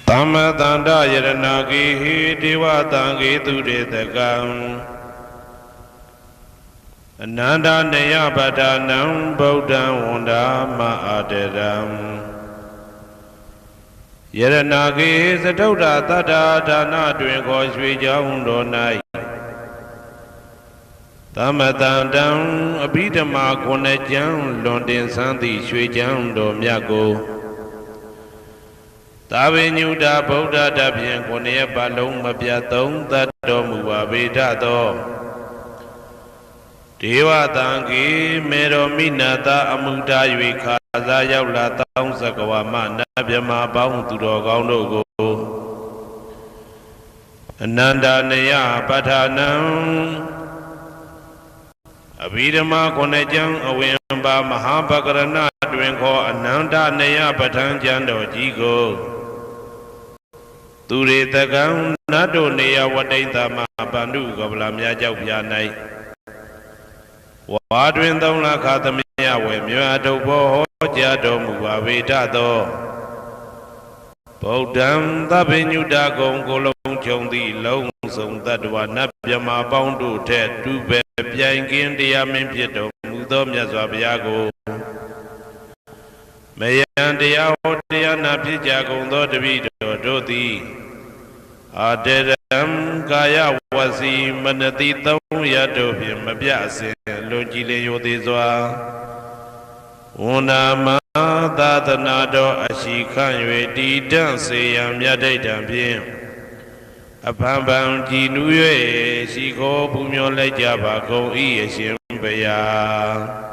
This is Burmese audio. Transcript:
သမ္မတန္တယရဏဂေဟိဒေဝတံဂေတုရေတကံအနန္တနေယပဋ္ဌာနံဗုဒ္ဓံဝန္ဒာမအာတရံယရဏဂေသတုဒ္ဓတတ္တာဒါနတွင်ခေါ်ရွှေကြောင်းတော်၌သမတန္တံအဘိဓမ္မာခုနှစ်ကျမ်းလွန်တင်ဆန်းသည့်ရွှေကျမ်းတော်မြတ်ကိုသာဝေညုတာဗုဒ္ဓတဖြင့်ခုနှစ်ရက်ပတ်လုံးမပြတ်သုံးသတ်တော်မူပါဗေဒသောဒေဝတံဂေမေရောမိနာတာအမှုတာ၍ခါစားရောက်လာတောင်းစကဝါမနတ်မြမပေါင်းသူတော်ကောင်းတို့ကိုအနန္တနေယပဋ္ဌာနံအဘိဓမ္မာခုနှစ်ကျမ်းအဝင်ပါမဟာပကရဏတွင်ခေါ်အနန္တနေယပဋ္ဌာန်းကျမ်းတော်ကြီးကိုသူရေတကံနတ်တို့နေယဝတိတ္တမဗန္ဓုကပလာမြတ်ကြောက်ပြာ၌ဝါတွင်သုံးလခါသမယဝေမြတ်ထုတ်ဘောဟောကြားတော်မူပါဗေဒသောဗုဒ္ဓံသဗ္ဗညုတကုံကိုလုံးခြုံသည့်လုံးစုံတတ္တဝနတ်မြမပေါင်းတို့ထက်တူပဲပြိုင်ကင်းတရားမင်းဖြစ်တော်မူသောမြတ်စွာဘုရားကိုမယံတရားဟောတရားနာဖြစ်ကြကုန်သောတပည့်တော်တို့သည်အာတရံကာယဝစီမနတိသုံးရတို့ဖြင့်မပြအစဉ်လွန်ကြည်လင်ရိုသေစွာဝန္နာမသာသနာတော်အရှိခန့်၍တည်တံ့စေရန်မြတ်ဒိဋ္ဌံဖြင့်အဖန်ဖန်ကြည်နူး၍ရှိခိုးပူမျောလိုက်ကြပါကုန်၏အရှင်ဘုရား